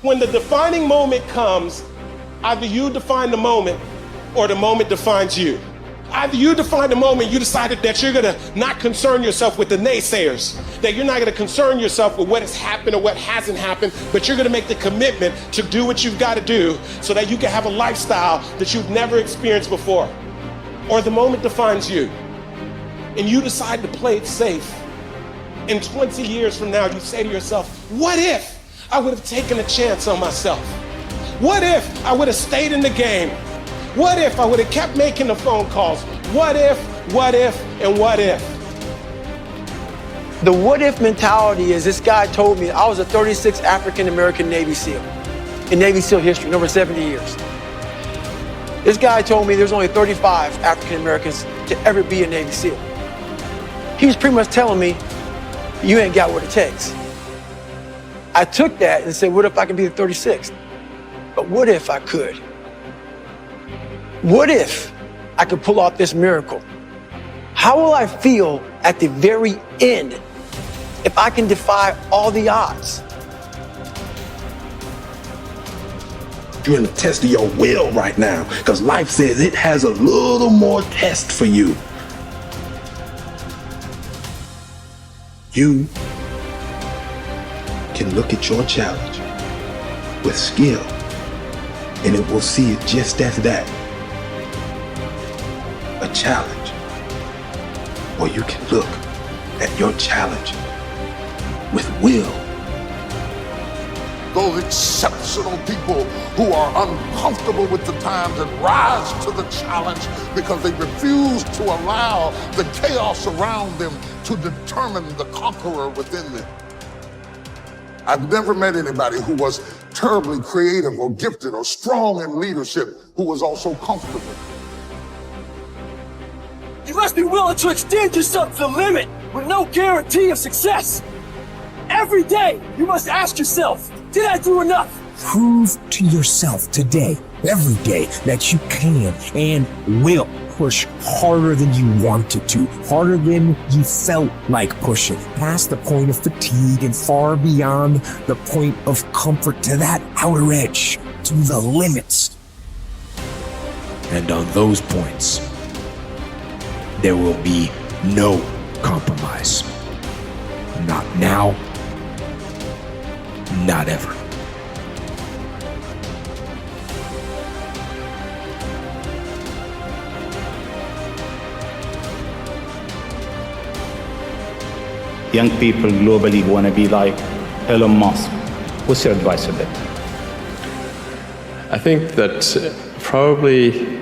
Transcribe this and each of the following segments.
When the defining moment comes, either you define the moment or the moment defines you. Either you define the moment, you decided that you're gonna not concern yourself with the naysayers, that you're not gonna concern yourself with what has happened or what hasn't happened, but you're gonna make the commitment to do what you've gotta do so that you can have a lifestyle that you've never experienced before. Or the moment defines you, and you decide to play it safe. And 20 years from now, you say to yourself, what if I would have taken a chance on myself? What if I would have stayed in the game? What if I would have kept making the phone calls? What if, and what if? The what if mentality is, this guy told me I was a 36th African-American Navy SEAL in Navy SEAL history, over 70 years. This guy told me there's only 35 African-Americans to ever be a Navy SEAL. He was pretty much telling me, you ain't got what it takes. I took that and said, what if I can be the 36th? But what if I could? What if I could pull off this miracle? How will I feel at the very end if I can defy all the odds? You're in a test of your will right now, because life says it has a little more test for you. You can look at your challenge with skill, and it will see it just as that. A challenge. Or you can look at your challenge with will. Those exceptional people who are uncomfortable with the times and rise to the challenge because they refuse to allow the chaos around them to determine the conqueror within them. I've never met anybody who was terribly creative or gifted or strong in leadership who was also comfortable. You must be willing to extend yourself to the limit with no guarantee of success. Every day, you must ask yourself, did I do enough? Prove to yourself today, every day, that you can and will push harder than you wanted to, harder than you felt like pushing, past the point of fatigue and far beyond the point of comfort, to that outer edge, to the limits. And on those points, there will be no compromise. Not now, not ever. Young people globally want to be like Elon Musk. What's your advice on that? I think that probably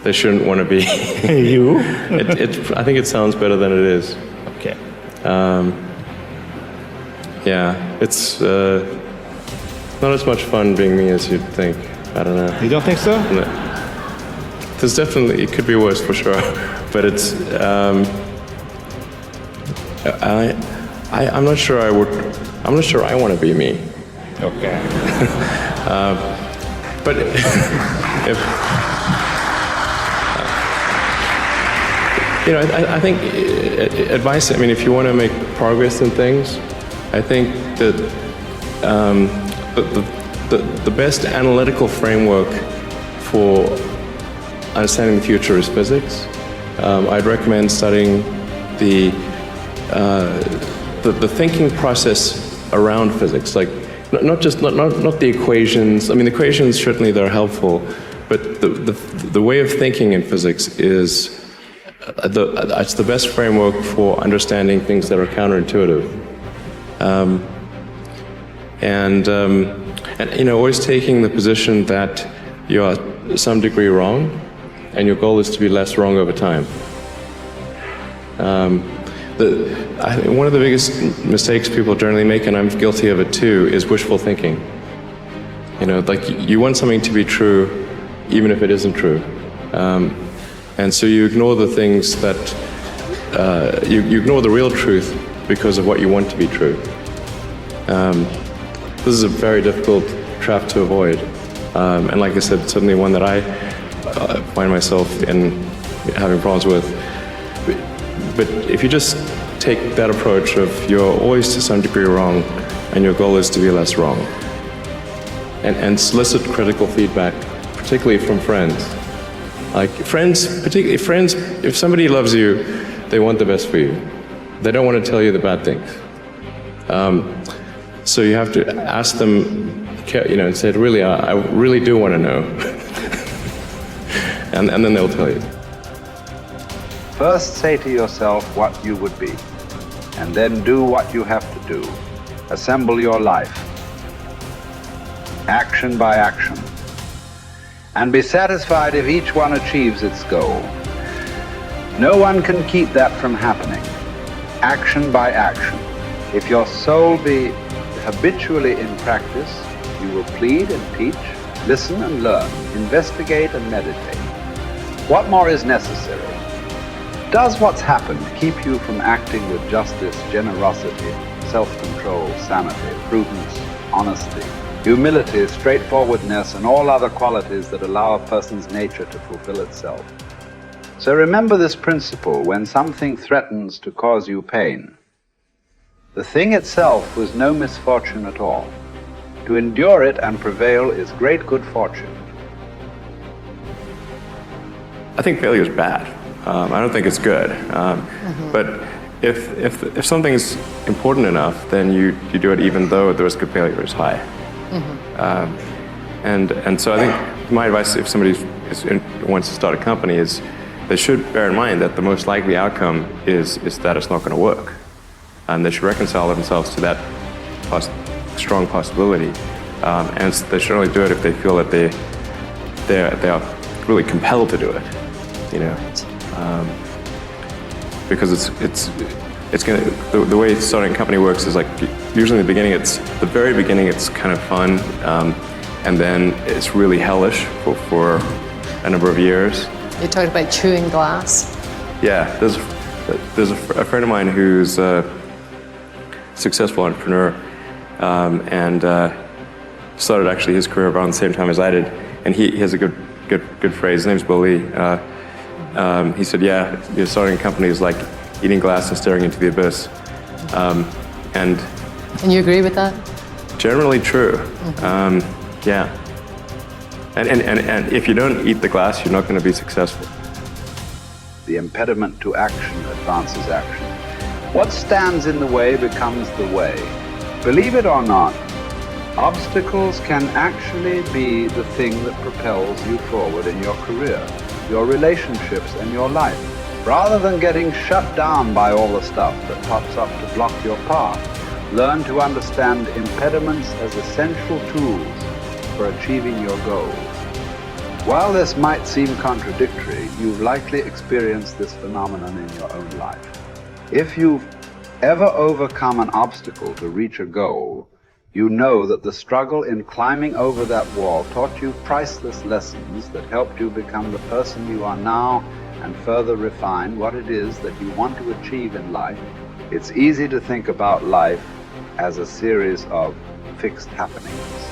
they shouldn't want to be. You? I think it sounds better than it is. Okay. Yeah, it's not as much fun being me as you'd think. I don't know. You don't think so? No. There's definitely, it could be worse for sure, but it's, I'm not sure I'm not sure I want to be me. Okay. But if, you know, I think advice, I mean, if you want to make progress in things, I think that the best analytical framework for understanding the future is physics. I'd recommend studying the thinking process around physics, like not the equations. I mean, the equations certainly they're helpful, but the way of thinking in physics is it's the best framework for understanding things that are counterintuitive. And you know, always taking the position that you are to some degree wrong, and your goal is to be less wrong over time. One of the biggest mistakes people generally make, and I'm guilty of it too, is wishful thinking. You know, like you want something to be true, even if it isn't true. And so you ignore the things that, you ignore the real truth because of what you want to be true. This is a very difficult trap to avoid. And like I said, certainly one that I find myself in having problems with. But if you just take that approach of you're always to some degree wrong and your goal is to be less wrong, and solicit critical feedback, particularly from friends. Like friends, particularly friends, if somebody loves you, they want the best for you. They don't want to tell you the bad things. So you have to ask them, and say, really, I really do want to know. and then they'll tell you. First say to yourself what you would be, and then do what you have to do. Assemble your life, action by action, and be satisfied if each one achieves its goal. No one can keep that from happening. Action by action. If your soul be habitually in practice, you will plead and teach, listen and learn, investigate and meditate. What more is necessary? Does what's happened keep you from acting with justice, generosity, self-control, sanity, prudence, honesty, humility, straightforwardness, and all other qualities that allow a person's nature to fulfill itself? So remember this principle when something threatens to cause you pain. The thing itself was no misfortune at all. To endure it and prevail is great good fortune. I think failure is bad. I don't think it's good. But if something's important enough, then you do it even though the risk of failure is high. And so I think my advice if somebody wants to start a company is they should bear in mind that the most likely outcome is that it's not going to work. And they should reconcile themselves to that strong possibility. And they should only do it if they feel that they are really compelled to do it. Because it's going to, the way starting a company works is like usually in the very beginning it's kind of fun, and then it's really hellish for a number of years. You talked about chewing glass. Yeah, there's a friend of mine who's a successful entrepreneur, and started actually his career around the same time as I did, and he has a good phrase. His name's Bill Lee. He said, "Yeah, starting a company is like eating glass and staring into the abyss," and you agree with that? Generally true. Yeah. And if you don't eat the glass, you're not going to be successful. The impediment to action advances action. What stands in the way becomes the way. Believe it or not, obstacles can actually be the thing that propels you forward in your career, your relationships, and your life. Rather than getting shut down by all the stuff that pops up to block your path, learn to understand impediments as essential tools for achieving your goals. While this might seem contradictory, you've likely experienced this phenomenon in your own life. If you've ever overcome an obstacle to reach a goal, you know that the struggle in climbing over that wall taught you priceless lessons that helped you become the person you are now and further refine what it is that you want to achieve in life. It's easy to think about life as a series of fixed happenings.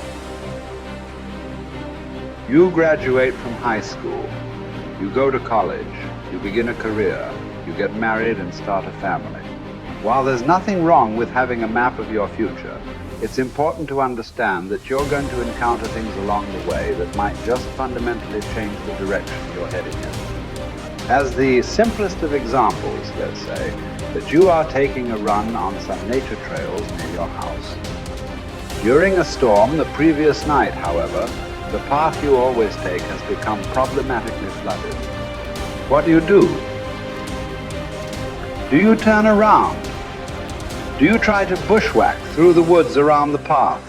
You graduate from high school, you go to college, you begin a career, you get married and start a family. While there's nothing wrong with having a map of your future, it's important to understand that you're going to encounter things along the way that might just fundamentally change the direction you're heading in. As the simplest of examples, let's say, that you are taking a run on some nature trails near your house. During a storm the previous night, however, the path you always take has become problematically flooded. What do? Do you turn around? Do you try to bushwhack through the woods around the path?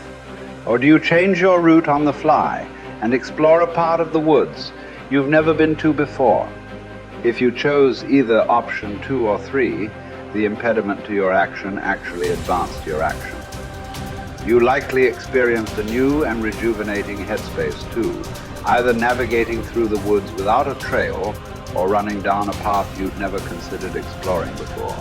Or do you change your route on the fly and explore a part of the woods you've never been to before? If you chose either option 2 or 3, the impediment to your action actually advanced your action. You likely experienced a new and rejuvenating headspace too, either navigating through the woods without a trail or running down a path you'd never considered exploring before.